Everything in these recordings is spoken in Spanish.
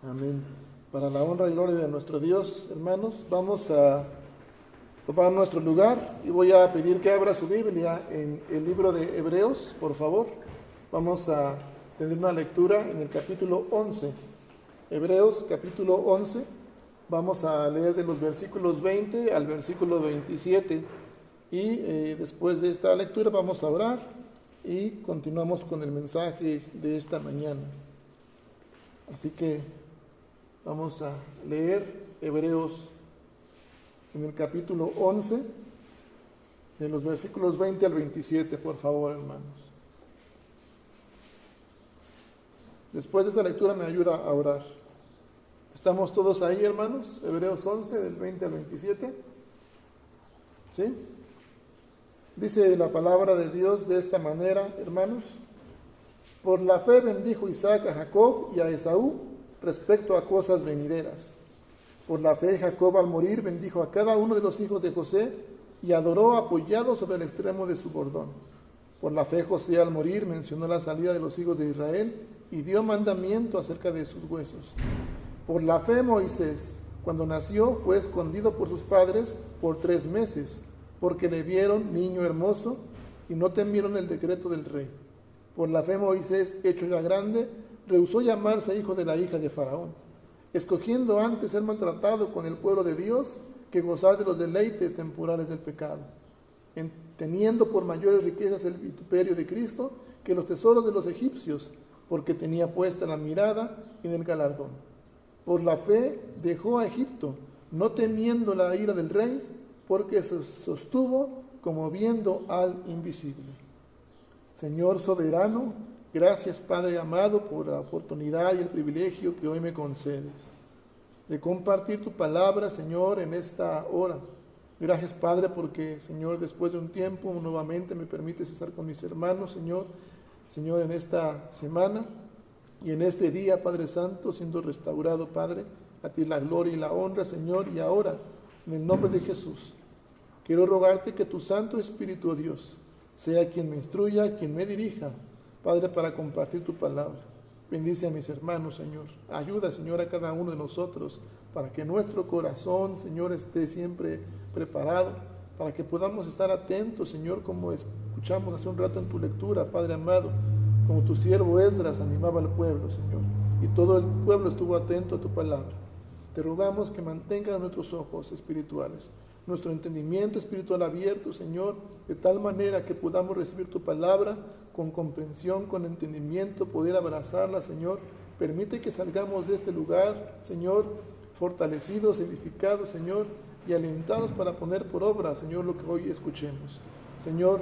Amén. Para la honra y gloria de nuestro Dios, hermanos, vamos a tomar nuestro lugar y voy a pedir que abra su Biblia en el libro de Hebreos, por favor. Vamos a tener una lectura en el capítulo 11. Hebreos, capítulo 11. Vamos a leer de los versículos 20 al versículo 27. Y después de esta lectura vamos a orar y continuamos con el mensaje de esta mañana. Así que vamos a leer Hebreos en el capítulo 11, de los versículos 20 al 27, por favor, hermanos. Después de esta lectura me ayuda a orar. ¿Estamos todos ahí, hermanos? Hebreos 11, del 20 al 27. ¿Sí? Dice la palabra de Dios de esta manera, hermanos: por la fe bendijo Isaac a Jacob y a Esaú respecto a cosas venideras. Por la fe Jacob al morir bendijo a cada uno de los hijos de José y adoró apoyado sobre el extremo de su bordón. Por la fe José al morir mencionó la salida de los hijos de Israel y dio mandamiento acerca de sus huesos. Por la fe Moisés, cuando nació, fue escondido por sus padres por 3 meses, porque le vieron niño hermoso y no temieron el decreto del rey. Por la fe Moisés, hecho ya grande, rehusó llamarse hijo de la hija de Faraón, escogiendo antes ser maltratado con el pueblo de Dios que gozar de los deleites temporales del pecado, teniendo por mayores riquezas el vituperio de Cristo que los tesoros de los egipcios, porque tenía puesta la mirada en el galardón. Por la fe dejó a Egipto, no temiendo la ira del rey, porque se sostuvo como viendo al invisible. Señor soberano, gracias Padre amado por la oportunidad y el privilegio que hoy me concedes de compartir tu palabra, Señor, en esta hora. Gracias Padre porque, Señor, después de un tiempo nuevamente me permites estar con mis hermanos, Señor, en esta semana y en este día, Padre Santo, siendo restaurado, Padre, a ti la gloria y la honra, Señor, y ahora, en el nombre de Jesús, quiero rogarte que tu Santo Espíritu, oh Dios, sea quien me instruya, quien me dirija, Padre, para compartir tu palabra. Bendice a mis hermanos, Señor. Ayuda, Señor, a cada uno de nosotros para que nuestro corazón, Señor, esté siempre preparado, para que podamos estar atentos, Señor, como escuchamos hace un rato en tu lectura, Padre amado, como tu siervo Esdras animaba al pueblo, Señor, y todo el pueblo estuvo atento a tu palabra. Te rogamos que mantengas nuestros ojos espirituales, nuestro entendimiento espiritual abierto, Señor, de tal manera que podamos recibir tu palabra con comprensión, con entendimiento, poder abrazarla, Señor. Permite que salgamos de este lugar, Señor, fortalecidos, edificados, Señor, y alentados para poner por obra, Señor, lo que hoy escuchemos. Señor,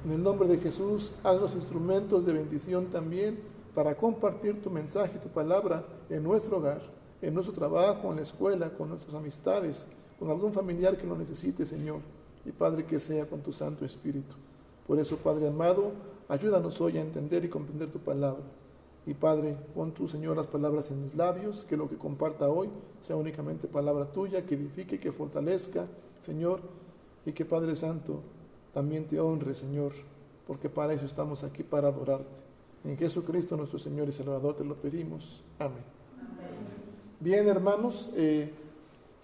en el nombre de Jesús, haznos instrumentos de bendición también para compartir tu mensaje, tu palabra en nuestro hogar, en nuestro trabajo, en la escuela, con nuestras amistades, con algún familiar que lo necesite, Señor, y Padre, que sea con tu Santo Espíritu. Por eso, Padre amado, ayúdanos hoy a entender y comprender tu palabra. Y Padre, pon tú, Señor, las palabras en mis labios, que lo que comparta hoy sea únicamente palabra tuya, que edifique, que fortalezca, Señor, y que, Padre Santo, también te honre, Señor, porque para eso estamos aquí, para adorarte. En Jesucristo nuestro Señor y Salvador te lo pedimos. Amén. Bien, hermanos,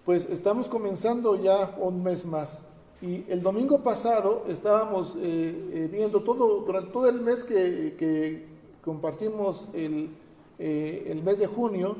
pues estamos comenzando ya un mes más. Y el domingo pasado estábamos viendo durante todo el mes que compartimos el mes de junio,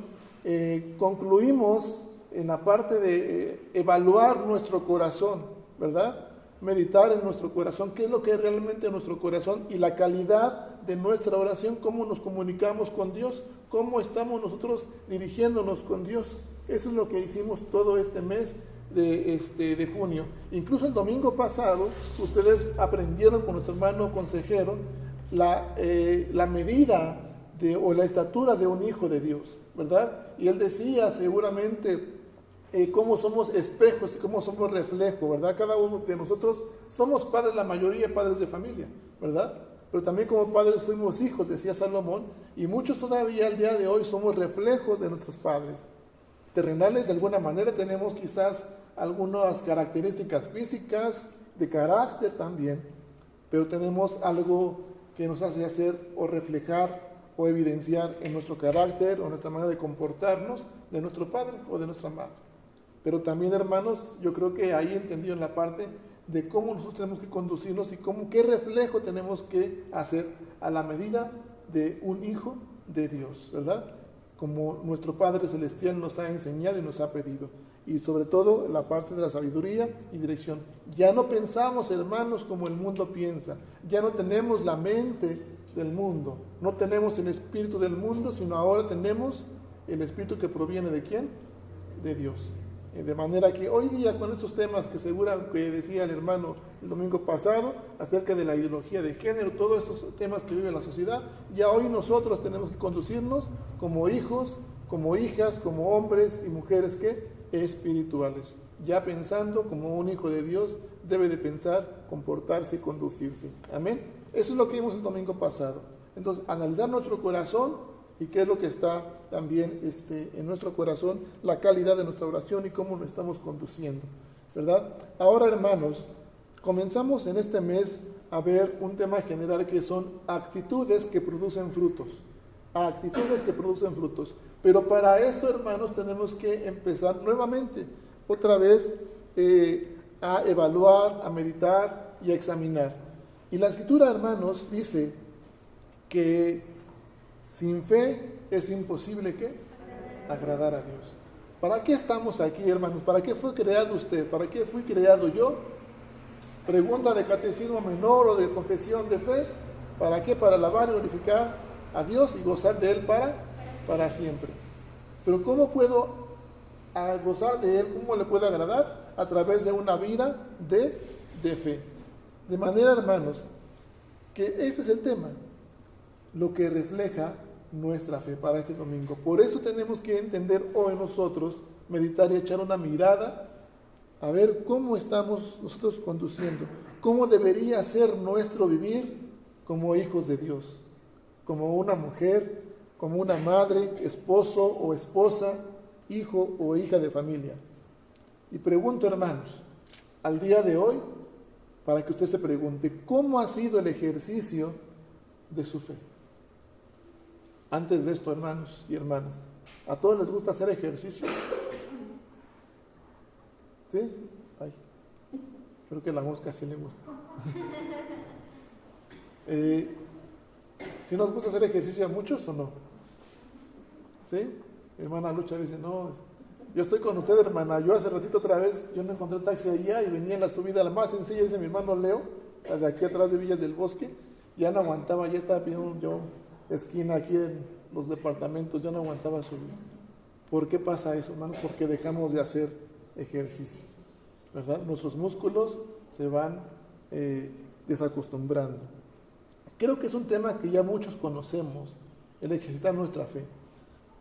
concluimos en la parte de evaluar nuestro corazón, ¿verdad? Meditar en nuestro corazón, qué es lo que es realmente nuestro corazón y la calidad de nuestra oración, cómo nos comunicamos con Dios, cómo estamos nosotros dirigiéndonos con Dios. Eso es lo que hicimos todo este mes de junio. Incluso el domingo pasado, ustedes aprendieron con nuestro hermano consejero la medida o la estatura de un hijo de Dios, ¿verdad? Y él decía seguramente cómo somos espejos y cómo somos reflejo, ¿verdad? Cada uno de nosotros somos padres, la mayoría padres de familia, ¿verdad? Pero también como padres fuimos hijos, decía Salomón, y muchos todavía al día de hoy somos reflejos de nuestros padres terrenales. De alguna manera tenemos quizás algunas características físicas, de carácter también, pero tenemos algo que nos hace hacer o reflejar o evidenciar en nuestro carácter o nuestra manera de comportarnos de nuestro padre o de nuestra madre. Pero también, hermanos, yo creo que ahí entendido en la parte de cómo nosotros tenemos que conducirnos y qué reflejo tenemos que hacer a la medida de un hijo de Dios, ¿verdad? Como nuestro Padre Celestial nos ha enseñado y nos ha pedido. Y sobre todo la parte de la sabiduría y dirección. Ya no pensamos, hermanos, como el mundo piensa. Ya no tenemos la mente del mundo. No tenemos el espíritu del mundo, sino ahora tenemos el espíritu que proviene ¿de quién? De Dios. De manera que hoy día con estos temas que que decía el hermano el domingo pasado acerca de la ideología de género, todos esos temas que vive la sociedad, ya hoy nosotros tenemos que conducirnos como hijos, como hijas, como hombres y mujeres que espirituales, ya pensando como un hijo de Dios debe de pensar, comportarse y conducirse. Amén. Eso es lo que vimos el domingo pasado. Entonces, analizar nuestro corazón y qué es lo que está también en nuestro corazón, la calidad de nuestra oración y cómo nos estamos conduciendo, ¿verdad? Ahora, hermanos, comenzamos en este mes a ver un tema general que son actitudes que producen frutos. Actitudes que producen frutos. Pero para esto, hermanos, tenemos que empezar nuevamente, otra vez, a evaluar, a meditar y a examinar. Y la Escritura, hermanos, dice que sin fe es imposible, ¿qué? Agradar a Dios. ¿Para qué estamos aquí, hermanos? ¿Para qué fue creado usted? ¿Para qué fui creado yo? Pregunta de catecismo menor o de confesión de fe. ¿Para qué? Para alabar y glorificar a Dios y gozar de Él para siempre. Pero ¿cómo puedo gozar de Él? ¿Cómo le puedo agradar? A través de una vida de fe. De manera, hermanos, que ese es el tema, lo que refleja nuestra fe para este domingo. Por eso tenemos que entender hoy nosotros, meditar y echar una mirada a ver cómo estamos nosotros conduciendo, cómo debería ser nuestro vivir como hijos de Dios, como una mujer, como una madre, esposo o esposa, hijo o hija de familia. Y pregunto, hermanos, al día de hoy, para que usted se pregunte, ¿cómo ha sido el ejercicio de su fe? Antes de esto, hermanos y hermanas, ¿a todos les gusta hacer ejercicio? ¿Sí? Ay, creo que a la mosca sí le gusta. ¿Sí nos gusta hacer ejercicio a muchos o no? ¿Sí? Mi hermana Lucha dice, no, yo estoy con usted, hermana. Yo hace ratito otra vez, yo no encontré taxi allá y venía en la subida la más sencilla, dice mi hermano Leo, la de aquí atrás de Villas del Bosque, ya no aguantaba, ya estaba pidiendo yo esquina aquí en los departamentos, ya no aguantaba subir. ¿Por qué pasa eso, hermanos? Porque dejamos de hacer ejercicio, ¿verdad? Nuestros músculos se van desacostumbrando. Creo que es un tema que ya muchos conocemos, el ejercitar nuestra fe,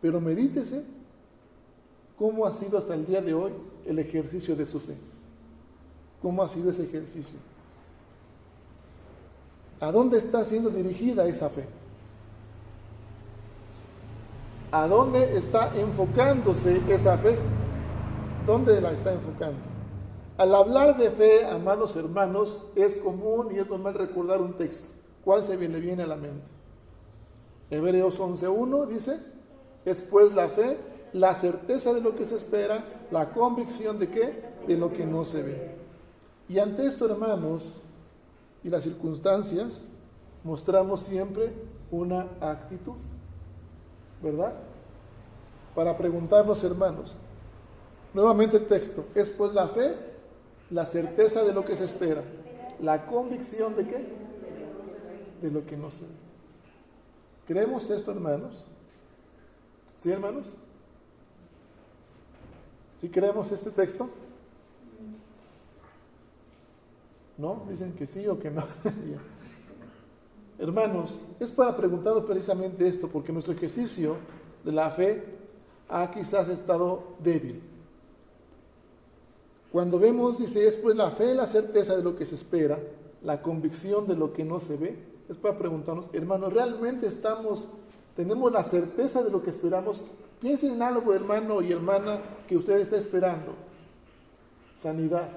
pero medítese cómo ha sido hasta el día de hoy el ejercicio de su fe. ¿Cómo ha sido ese ejercicio? ¿A dónde está siendo dirigida esa fe? ¿A dónde está enfocándose esa fe? ¿Dónde la está enfocando? Al hablar de fe, amados hermanos, es común y es normal recordar un texto. ¿Cuál se le viene a la mente? Hebreos 11:1 dice, es pues la fe, la certeza de lo que se espera, la convicción de ¿qué? De lo que no se ve. Y ante esto, hermanos, y las circunstancias, mostramos siempre una actitud, ¿verdad? Para preguntarnos, hermanos, nuevamente el texto, es pues la fe, la certeza de lo que se espera, la convicción de ¿qué? De lo que no se ve. ¿Creemos esto, hermanos? ¿Sí, hermanos? ¿Sí creemos este texto? ¿No? Dicen que sí o que no. Hermanos, es para preguntarnos precisamente esto, porque nuestro ejercicio de la fe ha quizás estado débil. Cuando vemos, dice, es pues la fe, la certeza de lo que se espera, la convicción de lo que no se ve, es para preguntarnos, hermanos, ¿realmente tenemos la certeza de lo que esperamos? Piensen en algo, hermano y hermana, que usted está esperando. Sanidad,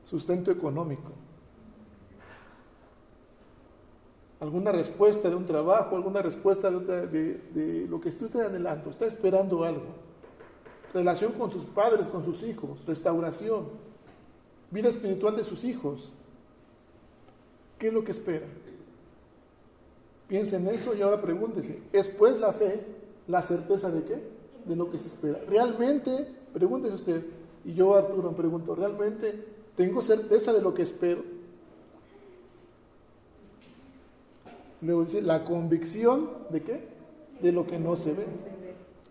sustento económico, alguna respuesta de un trabajo, alguna respuesta de lo que usted está anhelando, está esperando algo. Relación con sus padres, con sus hijos, restauración, vida espiritual de sus hijos. ¿Qué es lo que espera? Piense en eso y ahora pregúntese, ¿es pues la fe la certeza de qué? De lo que se espera. ¿Realmente, pregúntese usted, y yo Arturo me pregunto, ¿realmente tengo certeza de lo que espero? Luego dice, la convicción de qué? De lo que no se ve.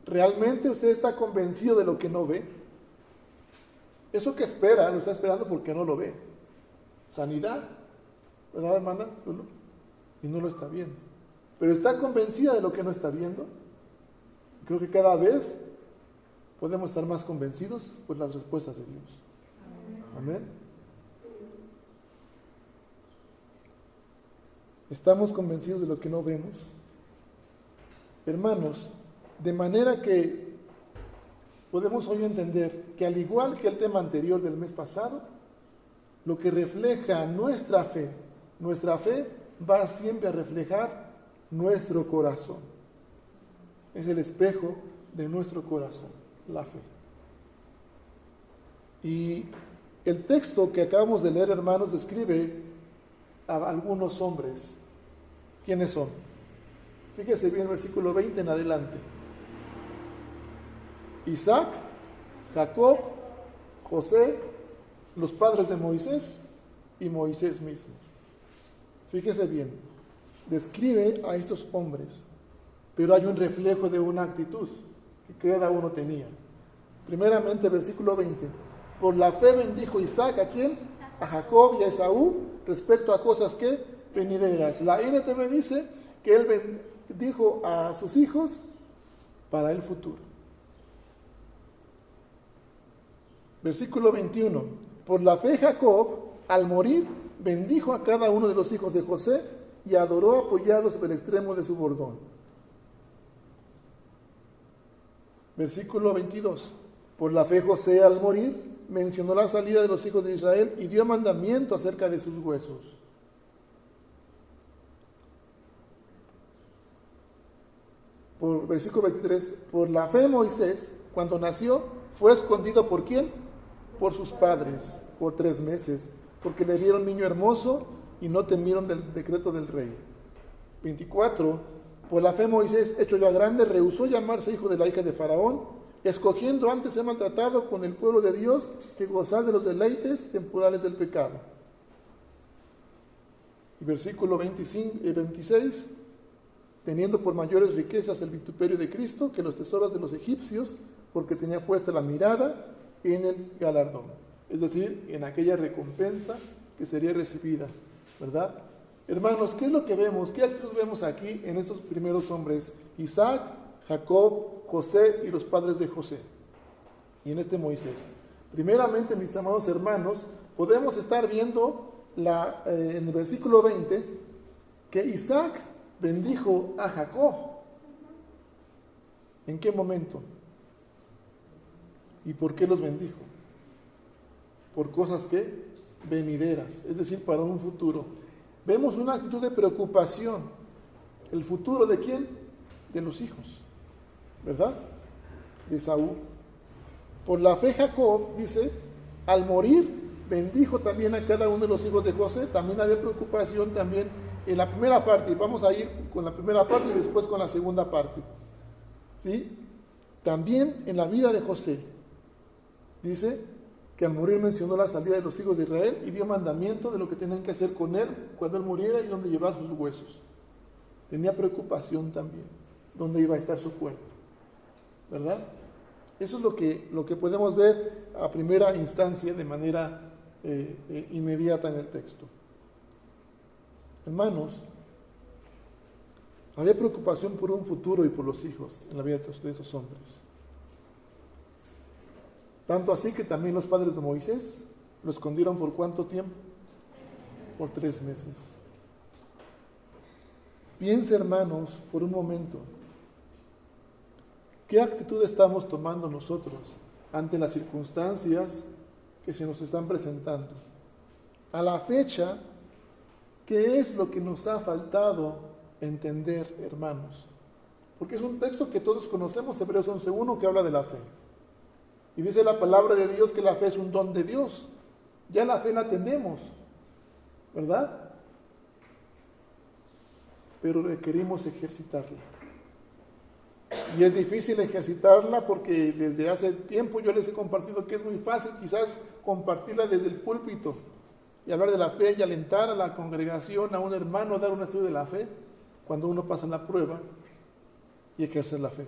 ¿Realmente usted está convencido de lo que no ve? Eso que espera, lo está esperando porque no lo ve. Sanidad, ¿verdad, hermana? Y no lo está viendo. Pero está convencida de lo que no está viendo. Creo que cada vez podemos estar más convencidos por las respuestas de Dios. Amén. ¿Estamos convencidos de lo que no vemos? Hermanos, de manera que podemos hoy entender que al igual que el tema anterior del mes pasado, lo que refleja nuestra fe va siempre a reflejar nuestro corazón. Es el espejo de nuestro corazón, la fe. Y el texto que acabamos de leer, hermanos, describe a algunos hombres. ¿Quiénes son? Fíjese bien el versículo 20 en adelante. Isaac, Jacob, José, los padres de Moisés y Moisés mismo. Fíjese bien, describe a estos hombres, pero hay un reflejo de una actitud que cada uno tenía. Primeramente, versículo 20. Por la fe bendijo Isaac, ¿a quién? A Jacob y a Esaú, respecto a cosas que venideras. La NTV dice que él bendijo a sus hijos para el futuro. Versículo 21. Por la fe Jacob, al morir, bendijo a cada uno de los hijos de José y adoró apoyado sobre el extremo de su bordón. Versículo 22. Por la fe José, al morir, mencionó la salida de los hijos de Israel y dio mandamiento acerca de sus huesos. Por versículo 23. Por la fe Moisés, cuando nació, fue escondido ¿por quién? Por sus padres, por 3 meses, porque le dieron niño hermoso y no temieron del decreto del rey. 24. Por la fe Moisés, hecho ya grande, rehusó llamarse hijo de la hija de Faraón, escogiendo antes ser maltratado con el pueblo de Dios que gozar de los deleites temporales del pecado. Y versículo 26. Teniendo por mayores riquezas el vituperio de Cristo que los tesoros de los egipcios, porque tenía puesta la mirada en el galardón, es decir, en aquella recompensa que sería recibida, ¿verdad? Hermanos, ¿qué es lo que vemos? ¿Qué actitud vemos aquí en estos primeros hombres? Isaac, Jacob, José y los padres de José, y en este Moisés. Primeramente, mis amados hermanos, podemos estar viendo en el versículo 20 que Isaac bendijo a Jacob. ¿En qué momento? ¿Y por qué los bendijo? Por cosas que venideras, es decir, para un futuro. Vemos una actitud de preocupación. ¿El futuro de quién? De los hijos, ¿verdad? De Esaú. Por la fe Jacob, dice, al morir, bendijo también a cada uno de los hijos de José. También había preocupación también en la primera parte. Vamos a ir con la primera parte y después con la segunda parte. ¿Sí? También en la vida de José, dice que al morir mencionó la salida de los hijos de Israel y dio mandamiento de lo que tenían que hacer con él cuando él muriera y dónde llevar sus huesos. Tenía preocupación también, dónde iba a estar su cuerpo, ¿verdad? Eso es lo que podemos ver a primera instancia de manera inmediata en el texto. Hermanos, había preocupación por un futuro y por los hijos en la vida de esos hombres. Tanto así que también los padres de Moisés lo escondieron ¿por cuánto tiempo? Por 3 meses. Piense, hermanos, por un momento, ¿qué actitud estamos tomando nosotros ante las circunstancias que se nos están presentando? A la fecha, ¿Qué es lo que nos ha faltado entender, hermanos? Porque es un texto que todos conocemos, Hebreos 11:1, que habla de la fe. Y dice la palabra de Dios que la fe es un don de Dios. Ya la fe la tenemos, ¿verdad? Pero requerimos ejercitarla. Y es difícil ejercitarla porque desde hace tiempo yo les he compartido que es muy fácil quizás compartirla desde el púlpito y hablar de la fe y alentar a la congregación, a un hermano, dar un estudio de la fe, cuando uno pasa la prueba y ejercer la fe.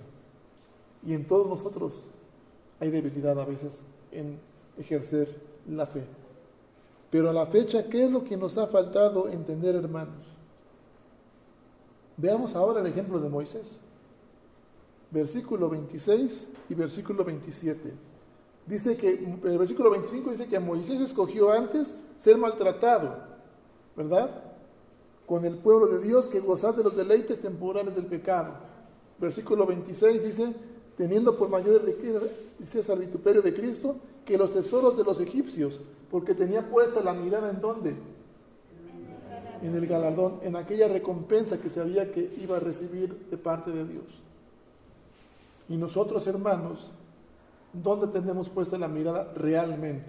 Y en todos nosotros hay debilidad a veces en ejercer la fe. Pero a la fecha, ¿qué es lo que nos ha faltado entender, hermanos? Veamos ahora el ejemplo de Moisés. Versículo 26 y versículo 27. Dice que, el versículo 25 dice que Moisés escogió antes ser maltratado, ¿verdad?, con el pueblo de Dios, que gozar de los deleites temporales del pecado. Versículo 26 dice, teniendo por mayores riquezas al vituperio de Cristo que los tesoros de los egipcios, porque tenía puesta la mirada ¿en dónde? En el galardón, en aquella recompensa que sabía que iba a recibir de parte de Dios. Y nosotros, hermanos, ¿dónde tenemos puesta la mirada realmente?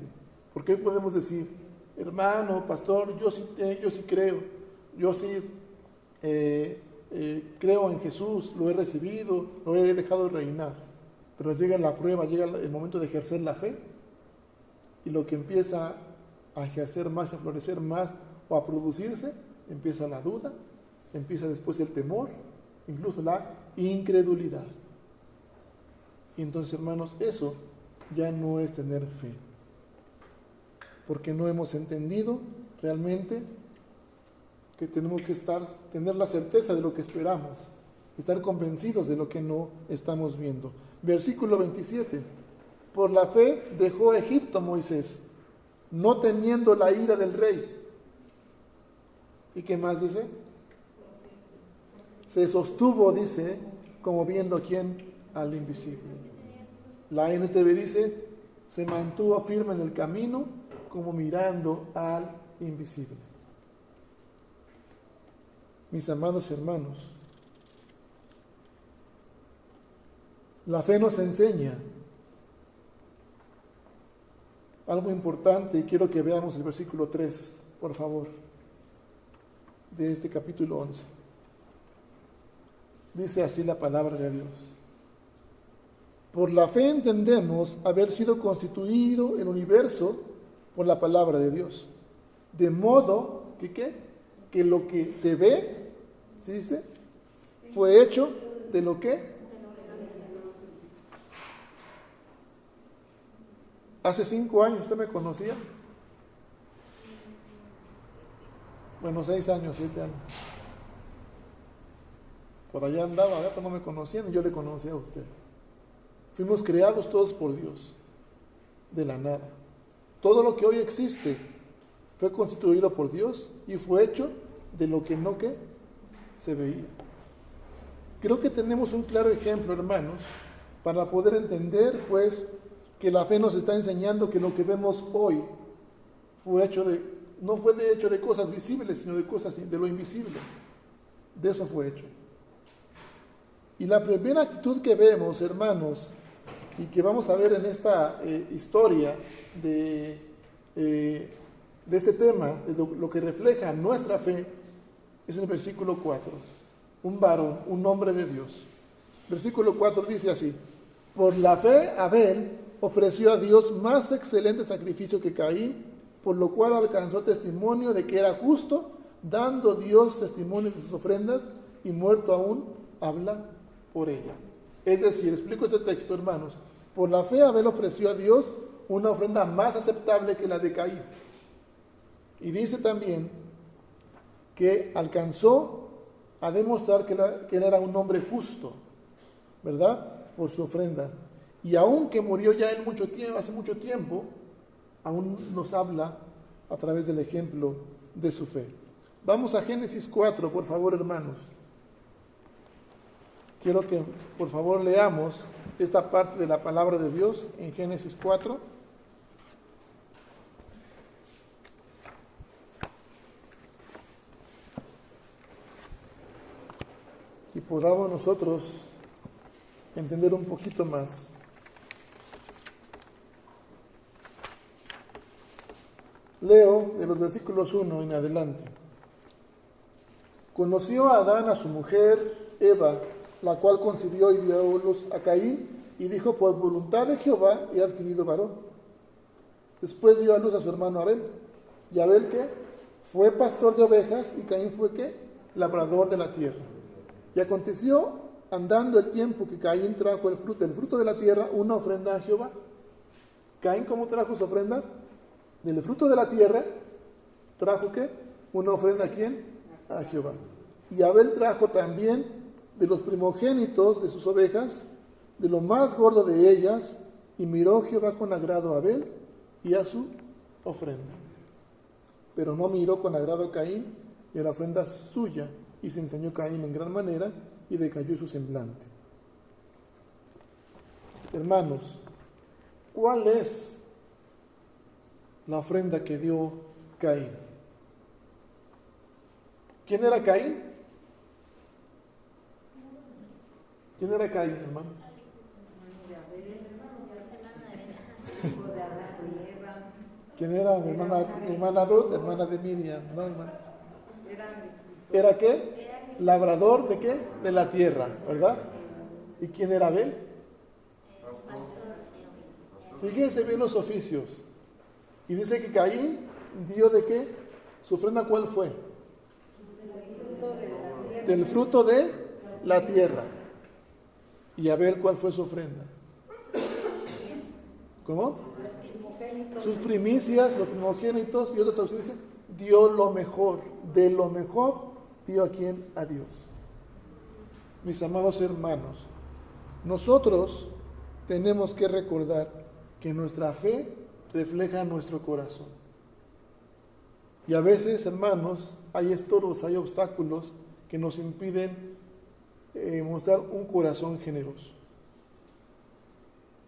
Porque hoy podemos decir, hermano, pastor, yo sí creo, yo sí creo en Jesús, lo he recibido, lo he dejado reinar. Pero llega la prueba, llega el momento de ejercer la fe, y lo que empieza a ejercer más, a florecer más o a producirse, empieza la duda, empieza después el temor, incluso la incredulidad. Y entonces, hermanos, eso ya no es tener fe, porque no hemos entendido realmente que tenemos que tener la certeza de lo que esperamos, estar convencidos de lo que no estamos viendo. Versículo 27. Por la fe dejó Egipto Moisés, no temiendo la ira del rey. ¿Y qué más dice? Se sostuvo, dice, como viendo a quién, al invisible. La NTV dice, se mantuvo firme en el camino, como mirando al invisible. Mis amados hermanos, la fe nos enseña algo importante, y quiero que veamos el versículo 3, por favor, de este capítulo 11. Dice así la palabra de Dios. Por la fe entendemos haber sido constituido el universo por la palabra de Dios, de modo que ¿qué? Que lo que se ve, ¿sí dice? Fue hecho de lo que hace 5 años usted me conocía. Bueno, 6 años, 7 años. Por allá andaba, pero no me conocían y yo le conocía a usted. Fuimos creados todos por Dios, de la nada. Todo lo que hoy existe fue constituido por Dios y fue hecho de lo que no que se veía. Creo que tenemos un claro ejemplo, hermanos, para poder entender, pues, que la fe nos está enseñando que lo que vemos hoy no fue de hecho de cosas visibles, sino de cosas de lo invisible. De eso fue hecho. Y la primera actitud que vemos, hermanos, y que vamos a ver en esta historia de este tema, de lo que refleja nuestra fe, es el versículo 4. Un varón, un hombre de Dios. Versículo 4 dice así: por la fe Abel ofreció a Dios más excelente sacrificio que Caín, por lo cual alcanzó testimonio de que era justo, dando Dios testimonio de sus ofrendas, y muerto aún habla por ella. Es decir, explico este texto, hermanos. Por la fe Abel ofreció a Dios una ofrenda más aceptable que la de Caín. Y dice también que alcanzó a demostrar que él era un hombre justo, ¿verdad? Por su ofrenda. Y aunque murió ya en hace mucho tiempo, aún nos habla a través del ejemplo de su fe. Vamos a Génesis 4, por favor, hermanos. Quiero que, por favor, leamos esta parte de la palabra de Dios en Génesis 4. podamos nosotros entender un poquito más. Leo de los versículos 1 en adelante. Conoció a Adán a su mujer Eva, la cual concibió y dio a luz a Caín, y dijo: por voluntad de Jehová he adquirido varón. Después dio a luz a su hermano Abel. Y Abel, ¿qué? Fue pastor de ovejas, y Caín fue, ¿qué? Labrador de la tierra. Y aconteció, andando el tiempo, que Caín trajo el fruto de la tierra, una ofrenda a Jehová. Caín, ¿cómo trajo su ofrenda? Del fruto de la tierra, trajo, ¿qué? Una ofrenda, ¿a quién? A Jehová. Y Abel trajo también de los primogénitos de sus ovejas, de lo más gordo de ellas, y miró Jehová con agrado a Abel y a su ofrenda. Pero no miró con agrado a Caín y a la ofrenda suya, y se enseñó Caín en gran manera, y decayó su semblante. Hermanos, ¿cuál es la ofrenda que dio Caín? ¿Quién era Caín? ¿Quién era Caín, hermanos? ¿Quién era? Mi hermana Ruth, hermana de Miriam, ¿no, hermano? ¿Era qué? Labrador de qué? De la tierra, ¿verdad? ¿Y quién era Abel? Fíjense bien los oficios. Y dice que Caín dio de qué? ¿Su ofrenda cuál fue? Del fruto de la tierra. ¿Y Abel cuál fue su ofrenda? ¿Cómo? Sus primicias, los primogénitos, y otra traducción dice, dio lo mejor. De lo mejor dio a quién? A Dios. Mis amados hermanos, nosotros tenemos que recordar que nuestra fe refleja nuestro corazón. Y a veces, hermanos, hay estorbos, hay obstáculos que nos impiden mostrar un corazón generoso.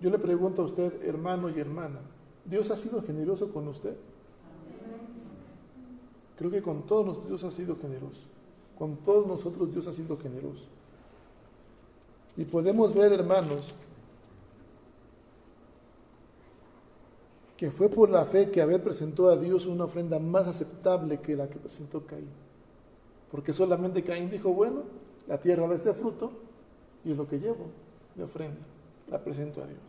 Yo le pregunto a usted, hermano y hermana, ¿Dios ha sido generoso con usted? Creo que con todos Dios ha sido generoso. Con todos nosotros Dios ha sido generoso. Y podemos ver, hermanos, que fue por la fe que Abel presentó a Dios una ofrenda más aceptable que la que presentó Caín. Porque solamente Caín dijo, bueno, la tierra da este fruto y es lo que llevo de ofrenda, la presento a Dios.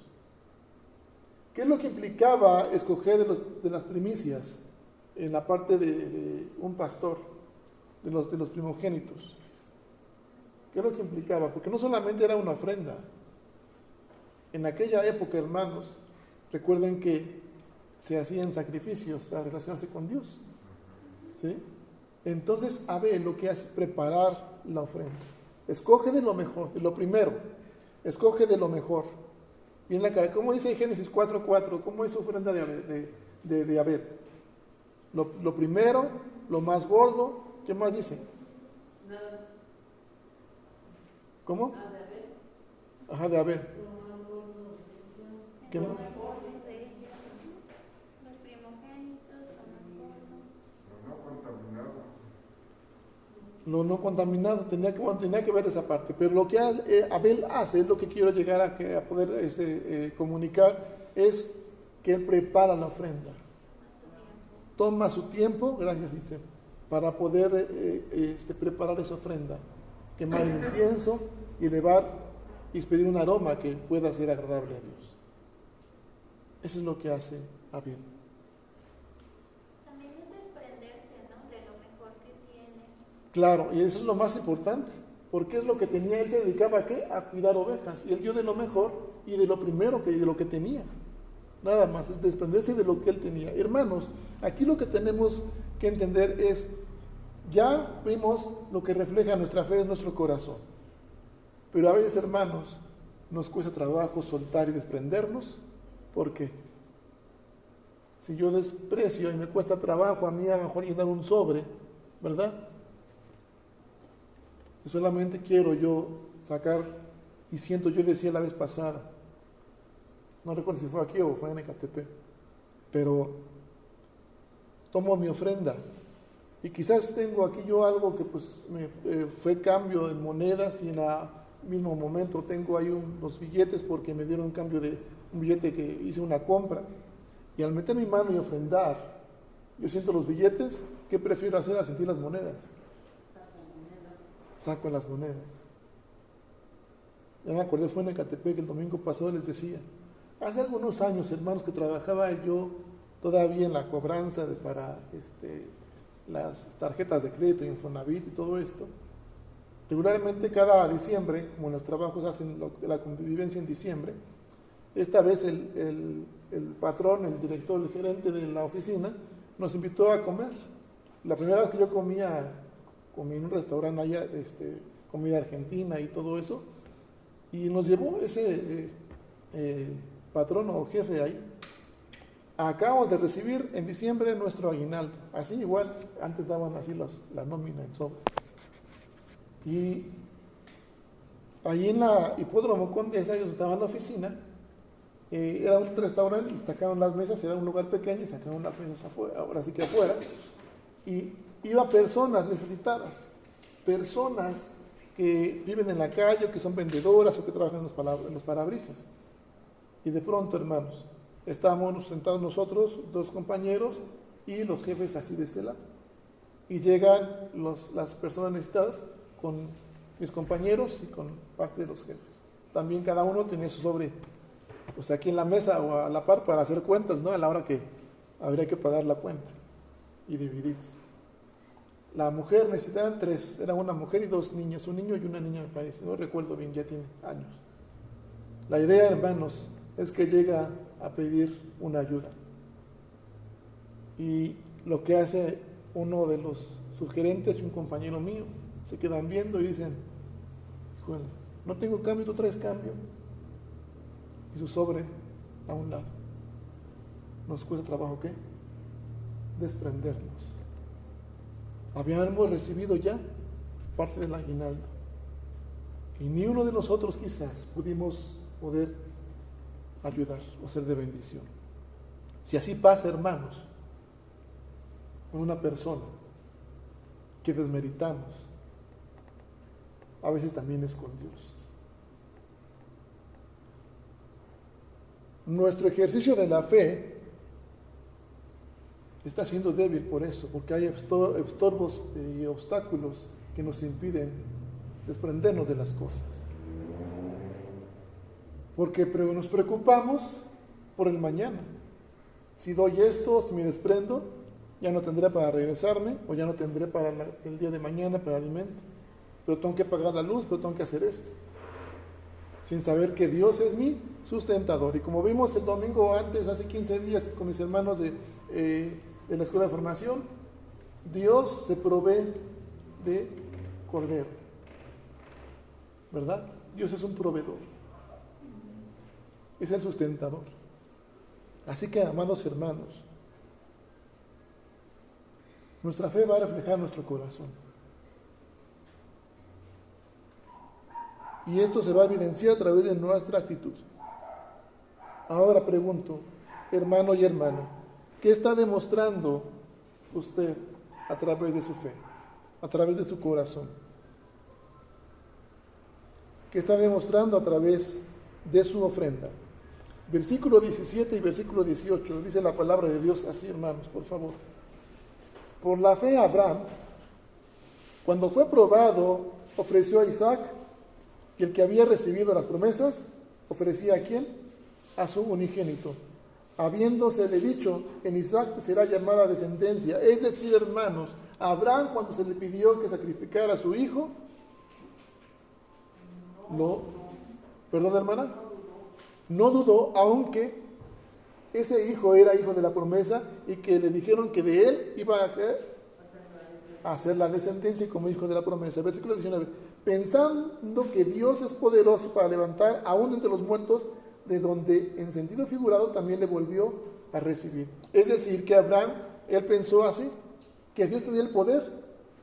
¿Qué es lo que implicaba escoger de las primicias en la parte de un pastor, de los primogénitos? ¿Qué es lo que implicaba? Porque no solamente era una ofrenda. En aquella época, hermanos, recuerden que se hacían sacrificios para relacionarse con Dios, ¿sí? Entonces Abel lo que hace es preparar la ofrenda. Escoge de lo mejor, de lo primero. Escoge de lo mejor. Bien, ¿cómo dice Génesis 4:4? ¿Cómo es su ofrenda de Abel? Lo primero, lo más gordo. ¿Qué más dice? Nada. ¿Cómo? Ah, de Abel. Ajá, de Abel. Lo más gordo. ¿Qué Lo más? mejor. Los primogénitos, lo más gordo. Lo no contaminado, tenía que ver esa parte, pero lo que Abel hace, es lo que quiero llegar a poder comunicar, es que él prepara la ofrenda. Toma su tiempo, gracias, dice, para poder preparar esa ofrenda, quemar incienso y elevar y expedir un aroma que pueda ser agradable a Dios. Eso es lo que hace Abel. También es desprenderse, ¿no?, de lo mejor que tiene. Claro, y eso es lo más importante, porque es lo que tenía. Él se dedicaba ¿a qué? A cuidar ovejas, y él dio de lo mejor y de lo primero de lo que tenía. Nada más, es desprenderse de lo que él tenía. Hermanos, aquí lo que tenemos que entender es, ya vimos lo que refleja nuestra fe en nuestro corazón, pero a veces, hermanos, nos cuesta trabajo soltar y desprendernos. ¿Por qué? Si yo desprecio y me cuesta trabajo a mí a lo mejor llenar un sobre, ¿verdad? Y solamente quiero yo sacar, y siento, yo decía la vez pasada, no recuerdo si fue aquí o fue en Ecatepec, pero tomo mi ofrenda Y quizás tengo aquí yo algo que pues fue cambio en monedas y en el mismo momento tengo ahí unos billetes porque me dieron cambio de un billete que hice una compra. Y al meter mi mano y ofrendar, yo siento los billetes. ¿Qué prefiero hacer a sentir las monedas? Saco las monedas. Ya me acordé, fue en Ecatepec el domingo pasado, les decía. Hace algunos años, hermanos, que trabajaba yo todavía en la cobranza para las tarjetas de crédito, Infonavit y todo esto. Regularmente cada diciembre, como los trabajos hacen la convivencia en diciembre, esta vez el patrón, el director, el gerente de la oficina nos invitó a comer. La primera vez que yo comí en un restaurante allá, comida argentina y todo eso, y nos llevó ese patrón o jefe ahí. Acabamos de recibir en diciembre nuestro aguinaldo, así igual, antes daban así la nómina en sobre. Y ahí en la Hipódromo Condesa, ellos estaban en la oficina, era un restaurante y sacaron las mesas, era un lugar pequeño y sacaron las mesas afuera, ahora sí que afuera, y iban personas necesitadas, personas que viven en la calle, o que son vendedoras o que trabajan en los parabrisas. Y de pronto, hermanos, estábamos sentados nosotros, dos compañeros y los jefes así de este lado. Y llegan las personas necesitadas con mis compañeros y con parte de los jefes. También cada uno tenía su sobre, pues aquí en la mesa o a la par para hacer cuentas, ¿no? A la hora que habría que pagar la cuenta y dividirse. La mujer necesitaban 3, era una mujer y 2 niñas, un niño y una niña me parece, no recuerdo bien, ya tiene años. La idea, hermanos, es que llega a pedir una ayuda. Y lo que hace uno de los sugerentes y un compañero mío, se quedan viendo y dicen, híjole, no tengo cambio, tú traes cambio. Y su sobre a un lado. ¿Nos cuesta trabajo qué? Desprendernos. Habíamos recibido ya parte del aguinaldo. Y ni uno de nosotros quizás pudimos poder ayudar o ser de bendición. Si así pasa, hermanos, con una persona que desmeritamos, a veces también es con Dios. Nuestro ejercicio de la fe está siendo débil por eso, porque hay estorbos y obstáculos que nos impiden desprendernos de las cosas. Porque nos preocupamos por el mañana. Si doy esto, si me desprendo, ya no tendré para regresarme, o ya no tendré para el día de mañana para alimento. Pero tengo que pagar la luz, pero tengo que hacer esto. Sin saber que Dios es mi sustentador. Y como vimos el domingo antes, hace 15 días, con mis hermanos de la escuela de formación, Dios se provee de cordero, ¿verdad? Dios es un proveedor, es el sustentador. Así que, amados hermanos, nuestra fe va a reflejar nuestro corazón, y esto se va a evidenciar a través de nuestra actitud. Ahora pregunto, hermano y hermana, ¿qué está demostrando usted a través de su fe, a través de su corazón? ¿Qué está demostrando a través de su ofrenda? Versículo 17 y versículo 18, dice la palabra de Dios así, hermanos, por favor. Por la fe Abraham, cuando fue probado, ofreció a Isaac, y el que había recibido las promesas, ofrecía ¿a quién? A su unigénito, habiéndosele dicho, en Isaac será llamada descendencia. Es decir, hermanos, Abraham, cuando se le pidió que sacrificara a su hijo, ¿perdón, hermana? No dudó, aunque ese hijo era hijo de la promesa y que le dijeron que de él iba a hacer la descendencia como hijo de la promesa. Versículo 19, pensando que Dios es poderoso para levantar aún entre los muertos, de donde en sentido figurado también le volvió a recibir. Es decir, que Abraham, él pensó así, que Dios tenía el poder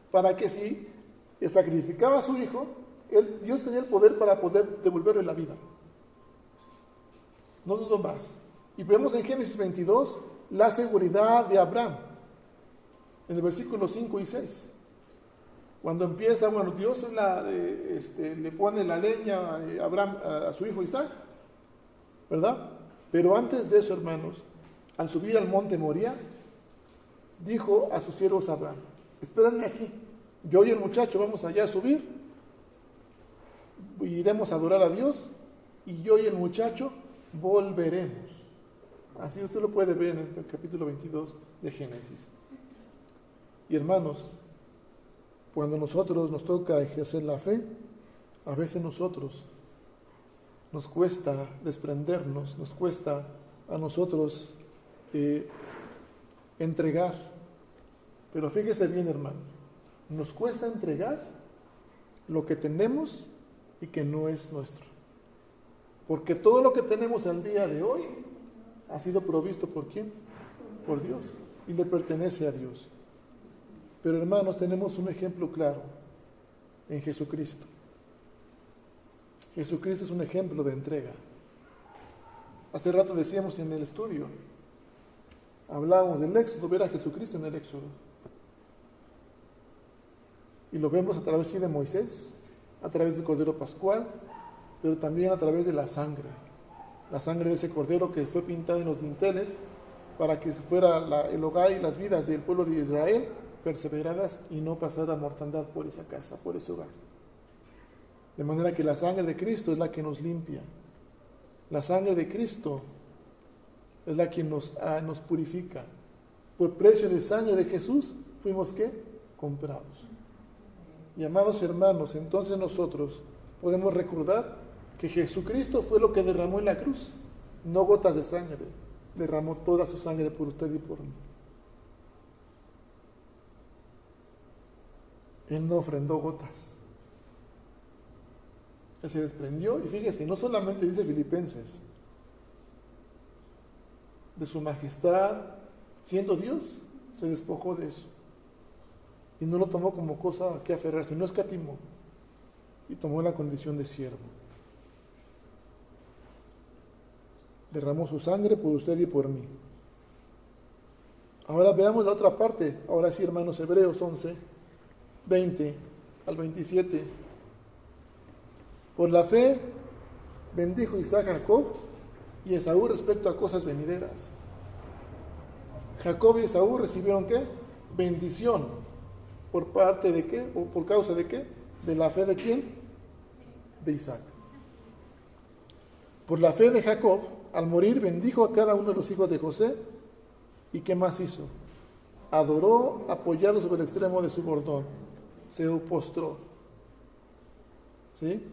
para que si sacrificaba a su hijo, Dios tenía el poder para poder devolverle la vida. No dudo más. Y vemos en Génesis 22 la seguridad de Abraham. en el versículo 5 y 6. Cuando empieza, bueno, Dios le pone la leña a Abraham, a su hijo Isaac, ¿verdad? Pero antes de eso, hermanos, al subir al monte Moría, dijo a sus siervos Abraham: espérenme aquí, yo y el muchacho vamos allá a subir, iremos a adorar a Dios, y yo y el muchacho volveremos. Así usted lo puede ver en el capítulo 22 de Génesis. Y hermanos, cuando nosotros nos toca ejercer la fe, a veces nosotros nos cuesta desprendernos, nos cuesta a nosotros entregar. Pero fíjese bien, hermano, nos cuesta entregar lo que tenemos y que no es nuestro. Porque todo lo que tenemos al día de hoy ha sido provisto ¿por quién? Por Dios, y le pertenece a Dios. Pero hermanos, tenemos un ejemplo claro en Jesucristo. Jesucristo es un ejemplo de entrega. Hace rato decíamos en el estudio, hablábamos del Éxodo, ver a Jesucristo en el Éxodo. Y lo vemos a través de Moisés, a través del Cordero Pascual, pero también a través de la sangre de ese Cordero que fue pintado en los dinteles para que fuera el hogar y las vidas del pueblo de Israel perseveradas y no pasara mortandad por esa casa, por ese hogar. De manera que la sangre de Cristo es la que nos limpia. La sangre de Cristo es la que nos purifica. Por precio de sangre de Jesús fuimos ¿qué? Comprados. Y amados hermanos, entonces nosotros podemos recordar que Jesucristo fue lo que derramó en la cruz, no gotas de sangre, derramó toda su sangre por usted y por mí. Él no ofrendó gotas. Él se desprendió, y fíjese, no solamente dice Filipenses, de su majestad, siendo Dios, se despojó de eso. Y no lo tomó como cosa que aferrarse, no escatimó, y tomó la condición de siervo. Derramó su sangre por usted y por mí. Ahora veamos la otra parte, ahora sí, hermanos, Hebreos 11, 20 al 27. Por la fe bendijo Isaac a Jacob y Esaú respecto a cosas venideras. Jacob y Esaú recibieron ¿qué? Bendición. ¿Por parte de qué? ¿O por causa de qué? De la fe de quién? De Isaac. Por la fe de Jacob, al morir bendijo a cada uno de los hijos de José. ¿Y qué más hizo? Adoró apoyado sobre el extremo de su bordón. Se postró. ¿Sí?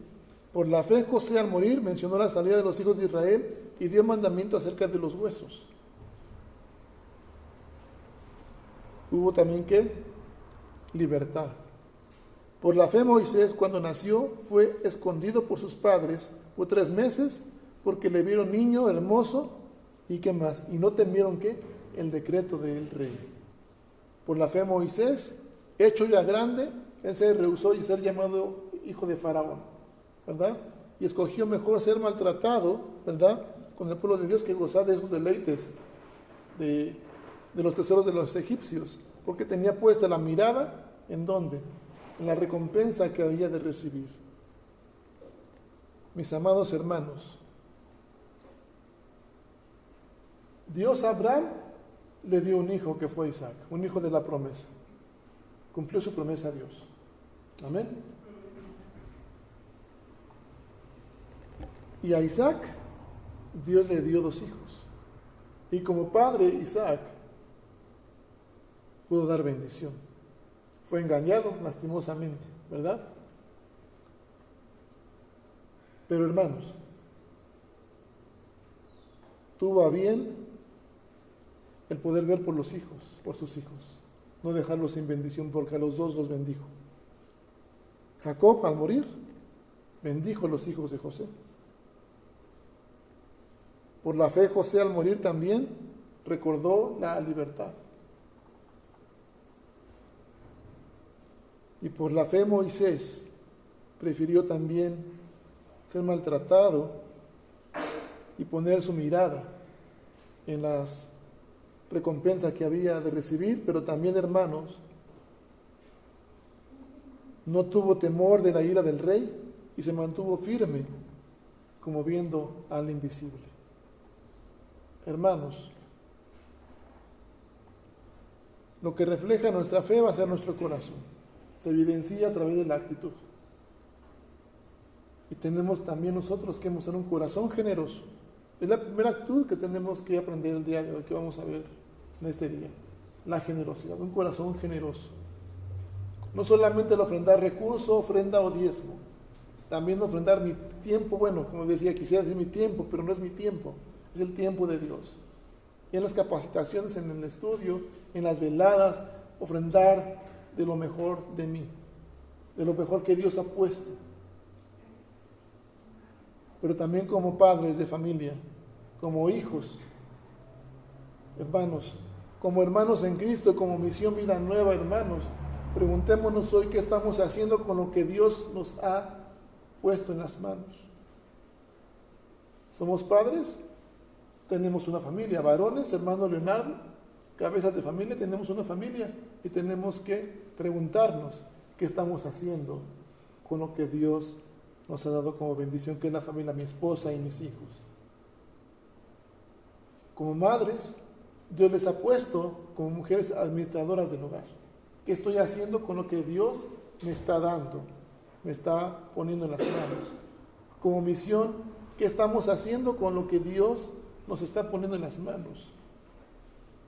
Por la fe José al morir mencionó la salida de los hijos de Israel y dio mandamiento acerca de los huesos. Hubo también ¿qué? Libertad. Por la fe Moisés cuando nació fue escondido por sus padres por 3 meses porque le vieron niño hermoso y qué más, y no temieron ¿qué? El decreto del rey. Por la fe Moisés, hecho ya grande, él se rehusó y ser llamado hijo de Faraón, ¿verdad? Y escogió mejor ser maltratado, ¿verdad?, con el pueblo de Dios que gozar de esos deleites de los tesoros de los egipcios, porque tenía puesta la mirada, ¿en dónde? En la recompensa que había de recibir. Mis amados hermanos, Dios a Abraham le dio un hijo que fue Isaac, un hijo de la promesa. Cumplió su promesa a Dios. Amén. Y a Isaac, Dios le dio 2 hijos. Y como padre, Isaac pudo dar bendición. Fue engañado lastimosamente, ¿verdad? Pero hermanos, tuvo a bien el poder ver por los hijos, por sus hijos, no dejarlos sin bendición, porque a los 2 los bendijo. Jacob, al morir, bendijo a los hijos de José. Por la fe, José, al morir también, recordó la libertad. Y por la fe, Moisés prefirió también ser maltratado y poner su mirada en las recompensa que había de recibir, pero también, hermanos, no tuvo temor de la ira del rey y se mantuvo firme, como viendo al invisible. Hermanos, lo que refleja nuestra fe va a ser nuestro corazón. Se evidencia a través de la actitud. Y tenemos también nosotros que mostrar un corazón generoso. Es la primera actitud que tenemos que aprender el día de hoy, que vamos a ver en este día. La generosidad, un corazón generoso. No solamente el ofrendar recurso, ofrenda o diezmo. También ofrendar mi tiempo, bueno, como decía, quisiera decir mi tiempo, pero no es mi tiempo, es el tiempo de Dios. Y en las capacitaciones, en el estudio, en las veladas, ofrendar de lo mejor de mí, de lo mejor que Dios ha puesto. Pero también como padres de familia, como hijos, hermanos, como hermanos en Cristo, como Misión Vida Nueva, hermanos, preguntémonos hoy qué estamos haciendo con lo que Dios nos ha puesto en las manos. ¿Somos padres? Tenemos una familia, varones, hermano Leonardo, cabezas de familia, tenemos una familia y tenemos que preguntarnos qué estamos haciendo con lo que Dios nos ha dado como bendición, que es la familia, mi esposa y mis hijos. Como madres, Dios les ha puesto como mujeres administradoras del hogar. ¿Qué estoy haciendo con lo que Dios me está dando, me está poniendo en las manos? Como misión, ¿qué estamos haciendo con lo que Dios nos está poniendo en las manos?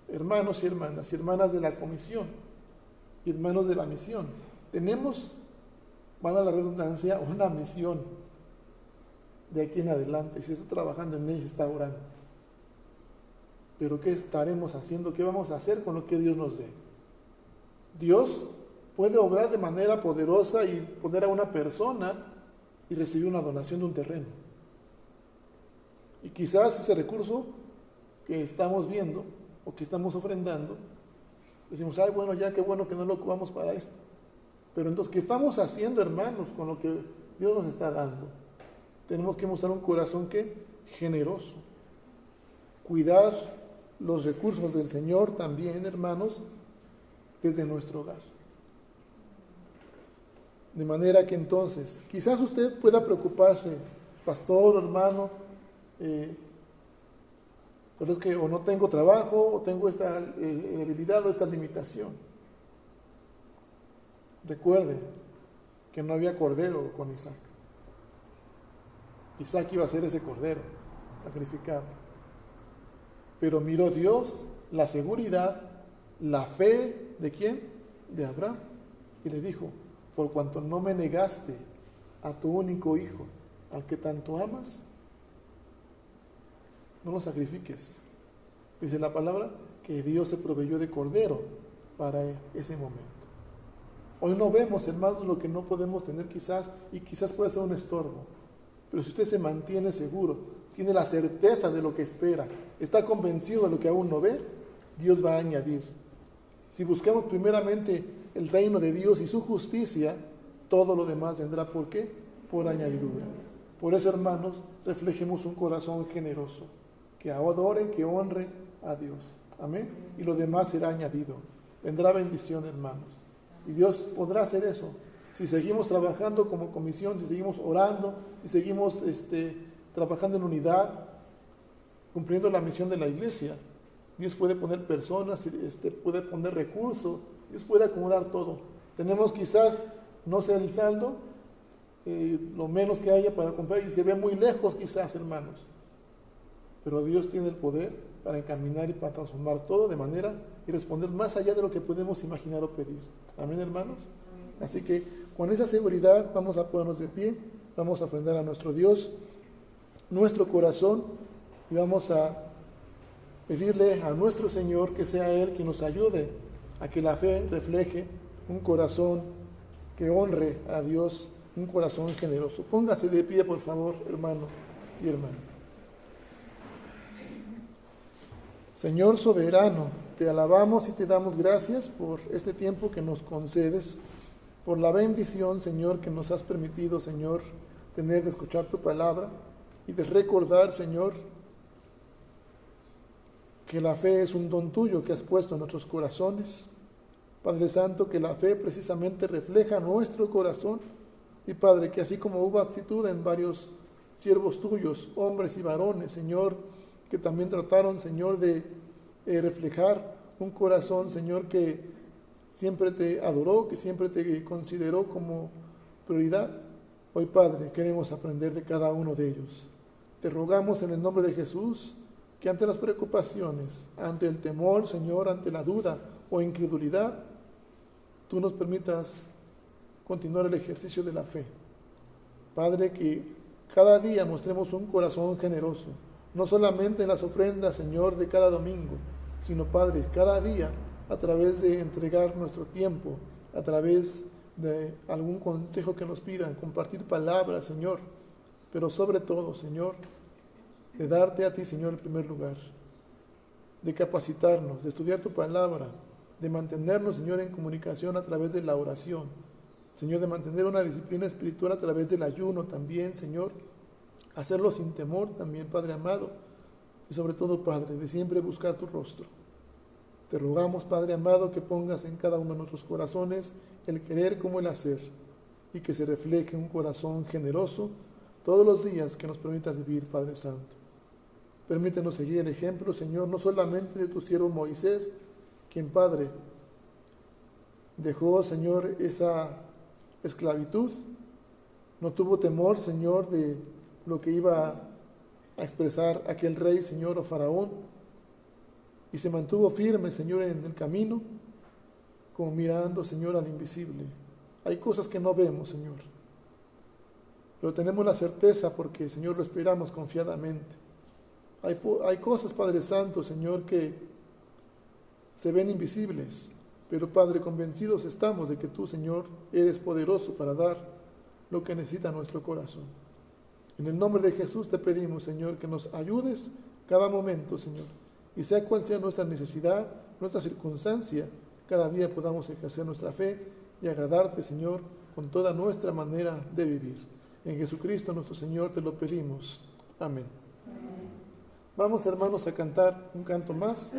Hermanos y hermanas de la comisión, y hermanos de la misión, tenemos, valga la redundancia, una misión de aquí en adelante. Si está trabajando en ella, está orando. Pero ¿qué estaremos haciendo? ¿Qué vamos a hacer con lo que Dios nos dé? Dios puede obrar de manera poderosa y poner a una persona y recibir una donación de un terreno. Y quizás ese recurso que estamos viendo o que estamos ofrendando, decimos, ay, bueno, ya qué bueno que no lo ocupamos para esto. Pero entonces, ¿qué estamos haciendo, hermanos, con lo que Dios nos está dando? Tenemos que mostrar un corazón que generoso. Cuidar los recursos del Señor también, hermanos, desde nuestro hogar. De manera que entonces, quizás usted pueda preocuparse, pastor, hermano, pero es que o no tengo trabajo, o tengo esta debilidad o esta limitación. Recuerde que no había cordero con Isaac. Isaac iba a ser ese cordero sacrificado. Pero miró Dios la seguridad, la fe de ¿quién? De Abraham. Y le dijo, por cuanto no me negaste a tu único hijo, al que tanto amas, no lo sacrifiques. Dice la palabra que Dios se proveyó de cordero para ese momento. Hoy no vemos, hermanos, lo que no podemos tener quizás, y quizás puede ser un estorbo. Pero si usted se mantiene seguro, tiene la certeza de lo que espera, está convencido de lo que aún no ve, Dios va a añadir. Si buscamos primeramente el reino de Dios y su justicia, todo lo demás vendrá. ¿Por qué? Por añadidura. Por eso, hermanos, reflejemos un corazón generoso, que adore, que honre a Dios. Amén. Y lo demás será añadido. Vendrá bendición, hermanos. Y Dios podrá hacer eso. Si seguimos trabajando como comisión, si seguimos orando, si seguimos trabajando en unidad, cumpliendo la misión de la iglesia, Dios puede poner personas, puede poner recursos, Dios puede acomodar todo. Tenemos quizás, no sé el saldo, lo menos que haya para comprar y se ve muy lejos quizás, hermanos. Pero Dios tiene el poder para encaminar y para transformar todo de manera y responder más allá de lo que podemos imaginar o pedir. Amén, hermanos. Así que con esa seguridad vamos a ponernos de pie, vamos a ofrendar a nuestro Dios nuestro corazón y vamos a pedirle a nuestro Señor que sea Él quien nos ayude a que la fe refleje un corazón que honre a Dios, un corazón generoso. Póngase de pie, por favor, hermano y hermana. Señor soberano, te alabamos y te damos gracias por este tiempo que nos concedes, por la bendición, Señor, que nos has permitido, Señor, tener de escuchar tu palabra y de recordar, Señor, que la fe es un don tuyo que has puesto en nuestros corazones. Padre Santo, que la fe precisamente refleja nuestro corazón. Y Padre, que así como hubo actitud en varios siervos tuyos, hombres y varones, Señor, que también trataron, Señor, de reflejar un corazón, Señor, que siempre te adoró, que siempre te consideró como prioridad. Hoy, Padre, queremos aprender de cada uno de ellos. Te rogamos en el nombre de Jesús que ante las preocupaciones, ante el temor, Señor, ante la duda o incredulidad, tú nos permitas continuar el ejercicio de la fe. Padre, que cada día mostremos un corazón generoso, no solamente en las ofrendas, Señor, de cada domingo, sino, Padre, cada día a través de entregar nuestro tiempo, a través de algún consejo que nos pidan, compartir palabras, Señor, pero sobre todo, Señor, de darte a ti, Señor, en primer lugar, de capacitarnos, de estudiar tu palabra, de mantenernos, Señor, en comunicación a través de la oración, Señor, de mantener una disciplina espiritual a través del ayuno también, Señor, hacerlo sin temor también, Padre amado, y sobre todo, Padre, de siempre buscar tu rostro. Te rogamos, Padre amado, que pongas en cada uno de nuestros corazones el querer como el hacer, y que se refleje un corazón generoso todos los días que nos permitas vivir, Padre Santo. Permítenos seguir el ejemplo, Señor, no solamente de tu siervo Moisés, quien, Padre, dejó, Señor, esa esclavitud, no tuvo temor, Señor, de lo que iba a expresar aquel rey, Señor, o faraón, y se mantuvo firme, Señor, en el camino, como mirando, Señor, al invisible. Hay cosas que no vemos, Señor, pero tenemos la certeza porque, Señor, lo esperamos confiadamente. Hay cosas, Padre Santo, Señor, que se ven invisibles, pero, Padre, convencidos estamos de que tú, Señor, eres poderoso para dar lo que necesita nuestro corazón. En el nombre de Jesús te pedimos, Señor, que nos ayudes cada momento, Señor, y sea cual sea nuestra necesidad, nuestra circunstancia, cada día podamos ejercer nuestra fe y agradarte, Señor, con toda nuestra manera de vivir. En Jesucristo nuestro Señor te lo pedimos. Amén. Vamos, hermanos, a cantar un canto más.